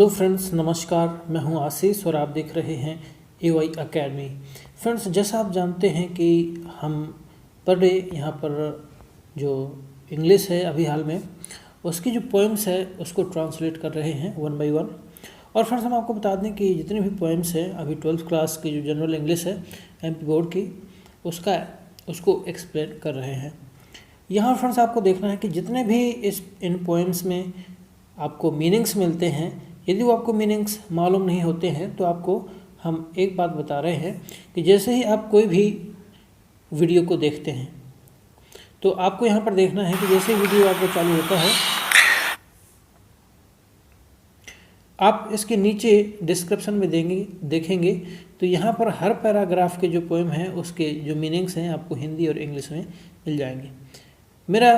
Hello friends, नमस्कार। मैं हूं आशीष और आप देख रहे हैं AY अकेडमी। फ्रेंड्स, जैसा आप जानते हैं कि हम पर डे यहाँ पर जो इंग्लिश है अभी हाल में उसकी जो पोएम्स है उसको ट्रांसलेट कर रहे हैं वन बाय वन। और फ्रेंड्स, हम आपको बता दें कि जितनी भी पोएम्स हैं अभी 12th क्लास की जो जनरल इंग्लिश है MP बोर्ड की उसको एक्सप्लेन कर रहे हैं। यहाँ फ्रेंड्स आपको देखना है कि जितने भी इन पोएम्स में आपको मीनिंग्स मिलते हैं, यदि वो आपको मीनिंग्स मालूम नहीं होते हैं तो आपको हम एक बात बता रहे हैं कि जैसे ही आप कोई भी वीडियो को देखते हैं तो आपको यहाँ पर देखना है कि जैसे वीडियो आपको चालू होता है, आप इसके नीचे डिस्क्रिप्शन में देखेंगे तो यहाँ पर हर पैराग्राफ के जो पोएम हैं उसके जो मीनिंग्स हैं आपको हिंदी और इंग्लिश में मिल जाएंगे। मेरा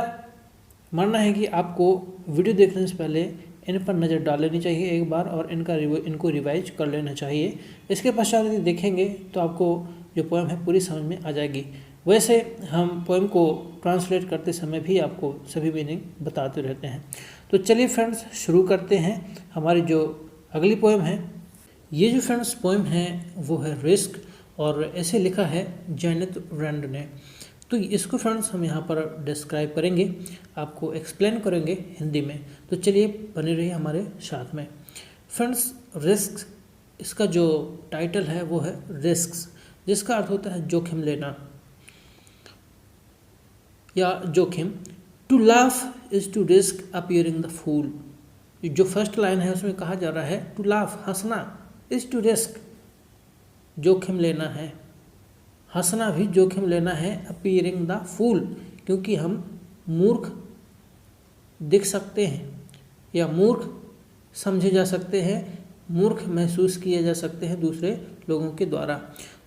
मानना है कि आपको वीडियो देखने से पहले इन पर नज़र डाल लेनी चाहिए एक बार और इनको रिवाइज कर लेना चाहिए। इसके पश्चात यदि देखेंगे तो आपको जो पोएम है पूरी समझ में आ जाएगी। वैसे हम पोएम को ट्रांसलेट करते समय भी आपको सभी मीनिंग बताते रहते हैं। तो चलिए फ्रेंड्स, शुरू करते हैं हमारी जो अगली पोएम है। ये जो फ्रेंड्स पोएम है वो है रिस्क और ऐसे लिखा है जेनिथ रैंड ने। तो इसको फ्रेंड्स हम यहाँ पर डिस्क्राइब करेंगे, आपको एक्सप्लेन करेंगे हिंदी में। तो चलिए बने रहिए हमारे साथ में। फ्रेंड्स, रिस्क इसका जो टाइटल है वो है रिस्क्स, जिसका अर्थ होता है जोखिम लेना या जोखिम। To laugh is to risk appearing the fool. जो फर्स्ट लाइन है उसमें कहा जा रहा है टू लाफ, हंसना, इज टू रिस्क, जोखिम लेना है। हंसना भी जोखिम लेना है। अपीयरिंग द फूल, क्योंकि हम मूर्ख दिख सकते हैं या मूर्ख समझे जा सकते हैं, मूर्ख महसूस किए जा सकते हैं दूसरे लोगों के द्वारा।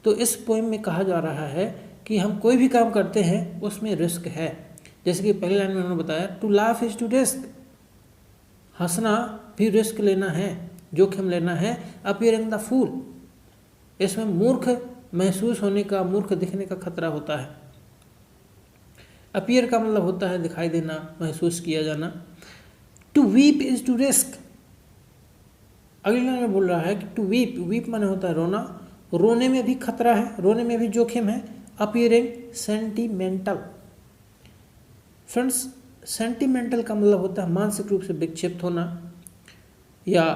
तो इस पोएम में कहा जा रहा है कि हम कोई भी काम करते हैं उसमें रिस्क है। जैसे कि पहली लाइन में उन्होंने बताया to laugh is to risk, हंसना भी रिस्क लेना है, जोखिम लेना है। अपीयरिंग द फूल, इसमें मूर्ख महसूस होने का, मूर्ख दिखने का खतरा होता है। अपीयर का मतलब होता है दिखाई देना, महसूस किया जाना। To weep is to risk, अगली लाइन में बोल रहा है कि टू वीप, वीप माने होता है रोना, रोने में भी खतरा है, रोने में भी जोखिम है। Appearing sentimental. फ्रेंड्स, सेंटिमेंटल का मतलब होता है मानसिक रूप से विक्षिप्त होना या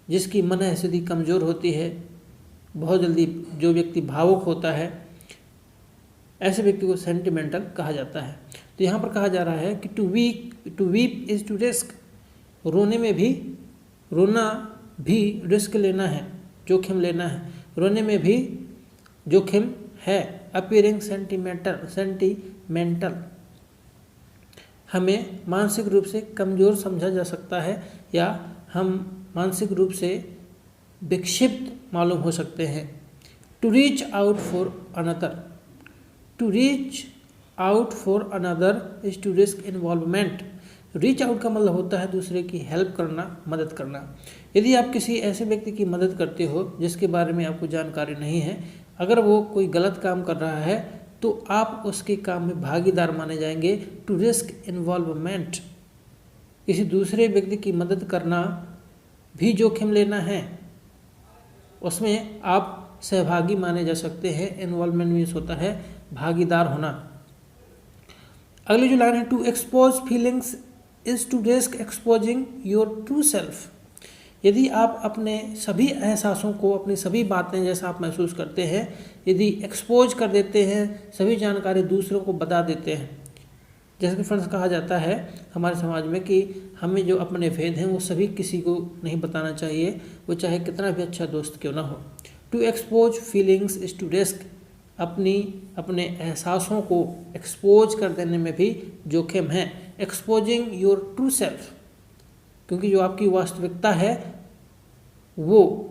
जिसकी मन स्थिति कमज़ोर होती है, बहुत जल्दी जो व्यक्ति भावुक होता है, ऐसे व्यक्ति को सेंटिमेंटल कहा जाता है। तो यहाँ पर कहा जा रहा है कि to weep is to risk, रोना भी रिस्क लेना है, जोखिम लेना है, रोने में भी जोखिम है। अपीयरिंग सेंटिमेंटल, हमें मानसिक रूप से कमज़ोर समझा जा सकता है या हम मानसिक रूप से विक्षिप्त मालूम हो सकते हैं। To reach out for another, to reach out for another is to risk involvement. Reach out का मतलब होता है दूसरे की हेल्प करना, मदद करना। यदि आप किसी ऐसे व्यक्ति की मदद करते हो जिसके बारे में आपको जानकारी नहीं है, अगर वो कोई गलत काम कर रहा है तो आप उसके काम में भागीदार माने जाएंगे। टू रिस्क इन्वॉल्वमेंट, किसी दूसरे व्यक्ति की मदद करना भी जोखिम लेना है, उसमें आप सहभागी माने जा सकते हैं। इन्वॉल्वमेंट मीन्स होता है भागीदार होना। अगली जो लाइन है to expose feelings is to risk exposing your true self. यदि आप अपने सभी एहसासों को, अपनी सभी बातें जैसा आप महसूस करते हैं, यदि एक्सपोज कर देते हैं, सभी जानकारी दूसरों को बता देते हैं, जैसे कि फ्रेंड्स कहा जाता है हमारे समाज में कि हमें जो अपने भेद हैं वो सभी किसी को नहीं बताना चाहिए, वो चाहे कितना भी अच्छा दोस्त क्यों ना हो। To expose feelings is to risk, अपने एहसासों को एक्सपोज कर देने में भी जोखिम है। एक्सपोजिंग योर ट्रू सेल्फ, क्योंकि जो आपकी वास्तविकता है वो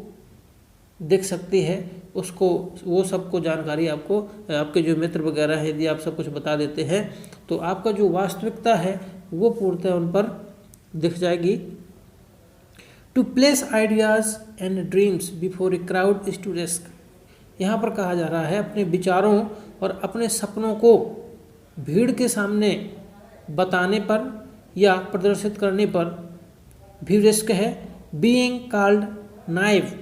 दिख सकती है, उसको वो सबको जानकारी आपको, आपके जो मित्र वगैरह है, यदि आप सब कुछ बता देते हैं तो आपका जो वास्तविकता है वो पूर्णतः उन पर दिख जाएगी। To place ideas and dreams before a crowd is to risk. यहाँ पर कहा जा रहा है अपने विचारों और अपने सपनों को भीड़ के सामने बताने पर या प्रदर्शित करने पर भी रिस्क है। बीइंग कॉल्ड नाइव,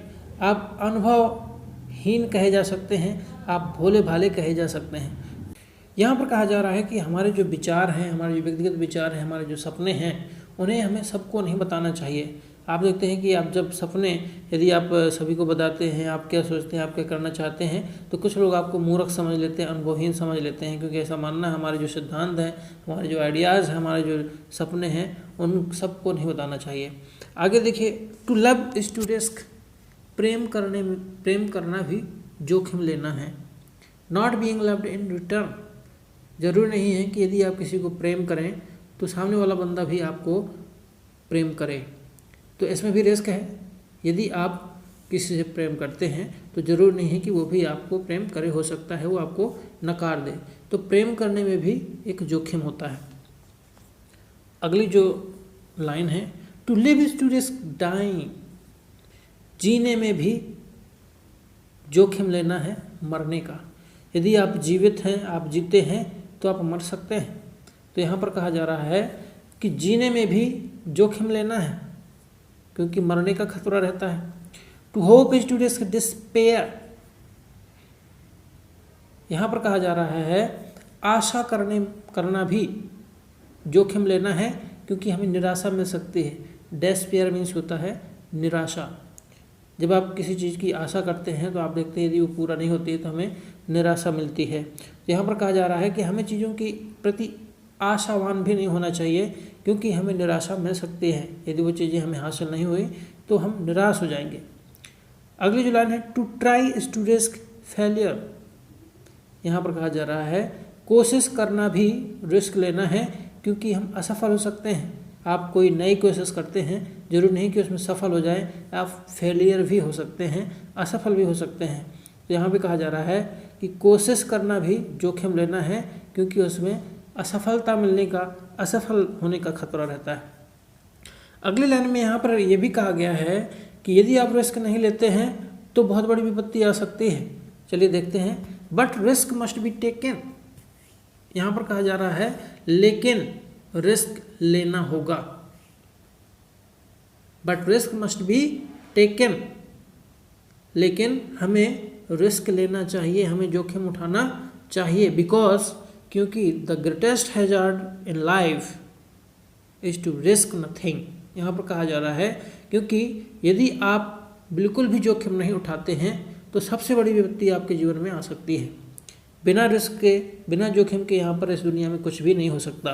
आप अनुभवहीन कहे जा सकते हैं, आप भोले भाले कहे जा सकते हैं। यहाँ पर कहा जा रहा है कि हमारे जो विचार हैं, हमारे जो व्यक्तिगत विचार हैं, हमारे जो सपने हैं, उन्हें हमें सबको नहीं बताना चाहिए। आप देखते हैं कि आप जब सपने यदि आप सभी को बताते हैं, आप क्या सोचते हैं, आप क्या करना चाहते हैं, तो कुछ लोग आपको मूर्ख समझ लेते हैं, अनुभवहीन समझ लेते हैं, क्योंकि ऐसा मानना हमारे जो सिद्धांत हैं, हमारे जो आइडियाज़ हैं, हमारे जो सपने हैं, उन सबको नहीं बताना चाहिए। आगे देखिए, to love is to risk, प्रेम करना भी जोखिम लेना है। Not being loved in return, जरूरी नहीं है कि यदि आप किसी को प्रेम करें तो सामने वाला बंदा भी आपको प्रेम करे, तो इसमें भी रिस्क है। यदि आप किसी से प्रेम करते हैं तो जरूर नहीं है कि वो भी आपको प्रेम करे, हो सकता है वो आपको नकार दे, तो प्रेम करने में भी एक जोखिम होता है। अगली जो लाइन है, to live is to risk dying, जीने में भी जोखिम लेना है मरने का। यदि आप जीवित हैं, आप जीते हैं, तो आप मर सकते हैं। तो यहाँ पर कहा जा रहा है कि जीने में भी जोखिम लेना है, क्योंकि मरने का खतरा रहता है। To hope is to risk despair, यहाँ पर कहा जा रहा है आशा करना भी जोखिम लेना है, क्योंकि हमें निराशा मिल सकती है। डेस्पेयर मीन्स होता है निराशा। जब आप किसी चीज़ की आशा करते हैं तो आप देखते हैं यदि वो पूरा नहीं होती है तो हमें निराशा मिलती है। यहाँ पर कहा जा रहा है कि हमें चीज़ों के प्रति आशावान भी नहीं होना चाहिए, क्योंकि हमें निराशा मिल सकती है। यदि वो चीज़ें हमें हासिल नहीं हुई तो हम निराश हो जाएंगे। अगली जो लाइन है, to try is to risk failure, यहाँ पर कहा जा रहा है कोशिश करना भी रिस्क लेना है, क्योंकि हम असफल हो सकते हैं। आप कोई नई कोशिश करते हैं, जरूर नहीं कि उसमें सफल हो जाए, आप फेलियर भी हो सकते हैं, असफल भी हो सकते हैं। तो यहाँ भी कहा जा रहा है कि कोशिश करना भी जोखिम लेना है, क्योंकि उसमें असफलता मिलने का, असफल होने का खतरा रहता है। अगली लाइन में यहाँ पर यह भी कहा गया है कि यदि आप रिस्क नहीं लेते हैं तो बहुत बड़ी विपत्ति आ सकती है। चलिए देखते हैं, but risk must be taken, यहाँ पर कहा जा रहा है लेकिन रिस्क लेना होगा। But risk must be taken, लेकिन हमें रिस्क लेना चाहिए, हमें जोखिम उठाना चाहिए। बिकॉज, क्योंकि the greatest hazard in life is to risk nothing, यहाँ पर कहा जा रहा है क्योंकि यदि आप बिल्कुल भी जोखिम नहीं उठाते हैं तो सबसे बड़ी विपत्ति आपके जीवन में आ सकती है। बिना रिस्क के, बिना जोखिम के यहाँ पर इस दुनिया में कुछ भी नहीं हो सकता।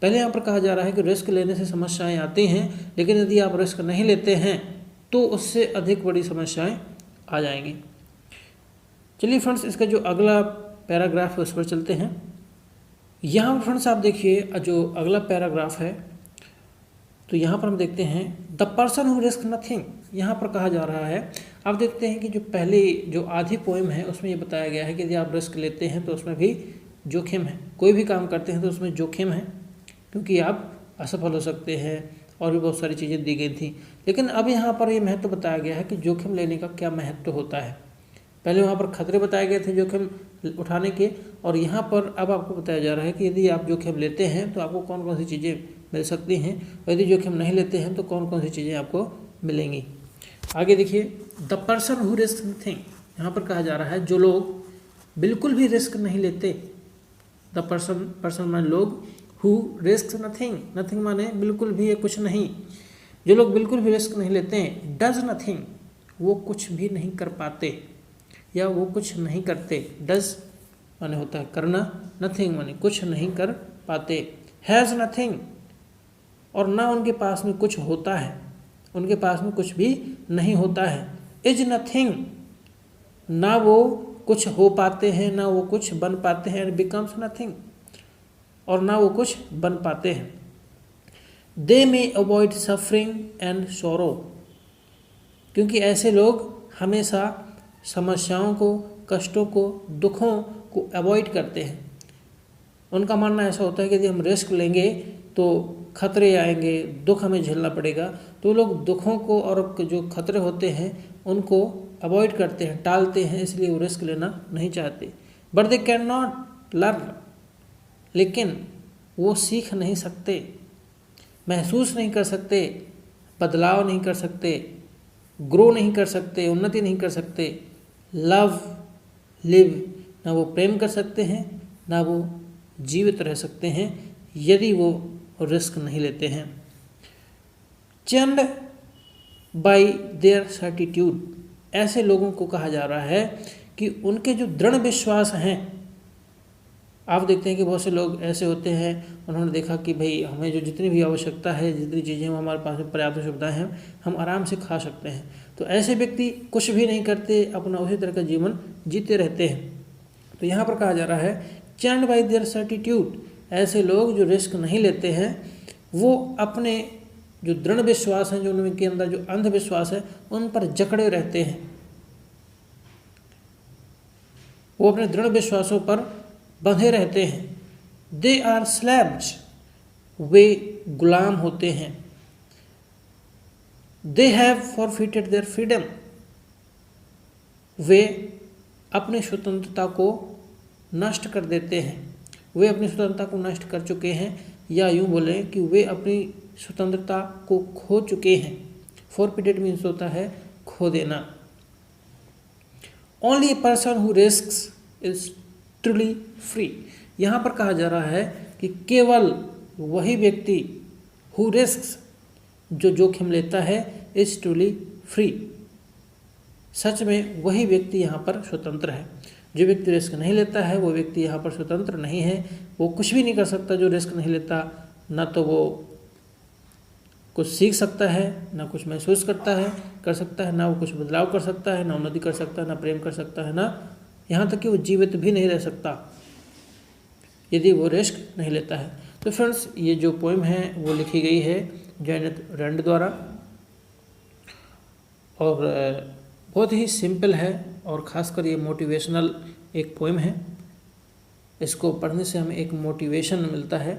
पहले यहाँ पर कहा जा रहा है कि रिस्क लेने से समस्याएं आती हैं, लेकिन यदि आप रिस्क नहीं लेते हैं तो उससे अधिक बड़ी समस्याएं आ जाएंगी। चलिए फ्रेंड्स, इसका जो अगला पैराग्राफ है उस पर चलते हैं। यहाँ फ्रेंड्स आप देखिए, जो अगला पैराग्राफ है तो यहाँ पर हम देखते हैं the person who risk nothing, यहाँ पर कहा जा रहा है, आप देखते हैं कि जो पहले जो आधी पोएम है उसमें ये बताया गया है कि यदि आप रिस्क लेते हैं तो उसमें भी जोखिम है। कोई भी काम करते हैं तो उसमें जोखिम है, क्योंकि आप असफल हो सकते हैं, और भी बहुत सारी चीज़ें दी गई थी। लेकिन अब यहाँ पर ये महत्व बताया गया है कि जोखिम लेने का क्या महत्व होता है। पहले वहाँ पर खतरे बताए गए थे जोखिम उठाने के, और यहाँ पर अब आपको बताया जा रहा है कि यदि आप जोखिम लेते हैं तो आपको कौन कौन सी चीज़ें मिल सकती हैं, और यदि जोखिम नहीं लेते हैं तो कौन कौन सी चीज़ें आपको मिलेंगी। आगे देखिए, the person who risk nothing, यहाँ पर कहा जा रहा है जो लोग बिल्कुल भी रिस्क नहीं लेते। द पर्सन माने लोग, हु रिस्क नथिंग, नथिंग माने बिल्कुल भी, कुछ नहीं। जो लोग बिल्कुल भी रिस्क नहीं लेते हैं, डज नथिंग, वो कुछ भी नहीं कर पाते या वो कुछ नहीं करते। डज माने होता है करना, नथिंग माने कुछ नहीं कर पाते। हैज़ नथिंग, और ना उनके पास में कुछ होता है, उनके पास में कुछ भी नहीं होता है। इज नथिंग, ना वो कुछ हो पाते हैं, ना वो कुछ बन पाते हैं। बिकम्स नथिंग, और ना वो कुछ बन पाते हैं। दे मे अवॉइड सफरिंग एंड सोरो, क्योंकि ऐसे लोग हमेशा समस्याओं को, कष्टों को, दुखों को अवॉइड करते हैं। उनका मानना ऐसा होता है कि यदि हम रिस्क लेंगे तो खतरे आएंगे, दुख हमें झेलना पड़ेगा, तो लोग दुखों को और जो खतरे होते हैं उनको अवॉइड करते हैं, टालते हैं, इसलिए वो रिस्क लेना नहीं चाहते। But they can not learn, लेकिन वो सीख नहीं सकते, महसूस नहीं कर सकते बदलाव नहीं कर सकते, ग्रो नहीं कर सकते, उन्नति नहीं कर सकते। लव, लिव, ना वो प्रेम कर सकते हैं ना वो जीवित रह सकते हैं यदि वो रिस्क नहीं लेते हैं। चेंड बाय देयर सर्टिट्यूड, ऐसे लोगों को कहा जा रहा है कि उनके जो दृढ़ विश्वास हैं, आप देखते हैं कि बहुत से लोग ऐसे होते हैं, उन्होंने देखा कि भाई हमें जो जितनी भी आवश्यकता है, जितनी चीज़ें हमारे पास में पर्याप्त सुविधाएं हैं, हम आराम से खा सकते हैं, तो ऐसे व्यक्ति कुछ भी नहीं करते, अपना उसी तरह का जीवन जीते रहते हैं। तो यहाँ पर कहा जा रहा है चेंड बाय देयर सर्टिट्यूड, ऐसे लोग जो रिस्क नहीं लेते हैं वो अपने जो दृढ़ विश्वास हैं, जो उनके अंदर जो अंधविश्वास है, उन पर जकड़े रहते हैं। वो अपने दृढ़ विश्वासों पर बंधे रहते हैं। दे आर स्लेव्स, वे गुलाम होते हैं। They have forfeited their freedom, वे अपनी स्वतंत्रता को नष्ट कर देते हैं। वे अपनी स्वतंत्रता को नष्ट कर चुके हैं, या यूं बोले कि वे अपनी स्वतंत्रता को खो चुके हैं। फॉरफिटेड मीन्स होता है खो देना। Only a person who risks is truly free, यहाँ पर कहा जा रहा है कि केवल वही व्यक्ति हु रिस्क्स, जो जोखिम लेता है, इज ट्रूली फ्री, सच में वही व्यक्ति यहाँ पर स्वतंत्र है। जो व्यक्ति रिस्क नहीं लेता है वो व्यक्ति यहाँ पर स्वतंत्र नहीं है। वो कुछ भी नहीं कर सकता जो रिस्क नहीं लेता, ना तो वो कुछ सीख सकता है, ना कुछ महसूस कर सकता है, ना वो कुछ बदलाव कर सकता है, ना उन्नति कर सकता है, ना प्रेम कर सकता है, ना यहाँ तक कि वो जीवित भी नहीं रह सकता यदि वो रिस्क नहीं लेता है। तो फ्रेंड्स, ये जो पोएम है वो लिखी गई है जेनेट रैंड द्वारा, और बहुत ही सिंपल है, और ख़ासकर ये मोटिवेशनल एक पोएम है। इसको पढ़ने से हमें एक मोटिवेशन मिलता है,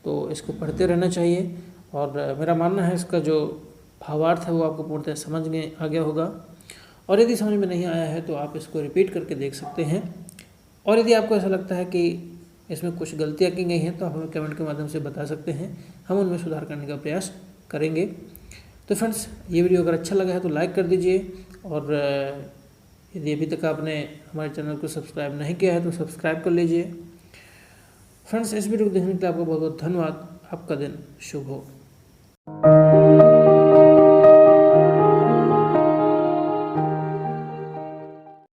तो इसको पढ़ते रहना चाहिए। और मेरा मानना है इसका जो भावार्थ है वो आपको पूर्णतः समझ में आ गया होगा, और यदि समझ में नहीं आया है तो आप इसको रिपीट करके देख सकते हैं। और यदि आपको ऐसा लगता है कि इसमें कुछ गलतियाँ की गई हैं तो आप हमें कमेंट के माध्यम से बता सकते हैं, हम उनमें सुधार करने का प्रयास करेंगे। तो फ्रेंड्स, ये वीडियो अगर अच्छा लगा है तो लाइक कर दीजिए, और यदि अभी तक आपने हमारे चैनल को सब्सक्राइब नहीं किया है तो सब्सक्राइब कर लीजिए। फ्रेंड्स, इस वीडियो को देखने के लिए आपका बहुत बहुत धन्यवाद। आपका दिन शुभ हो।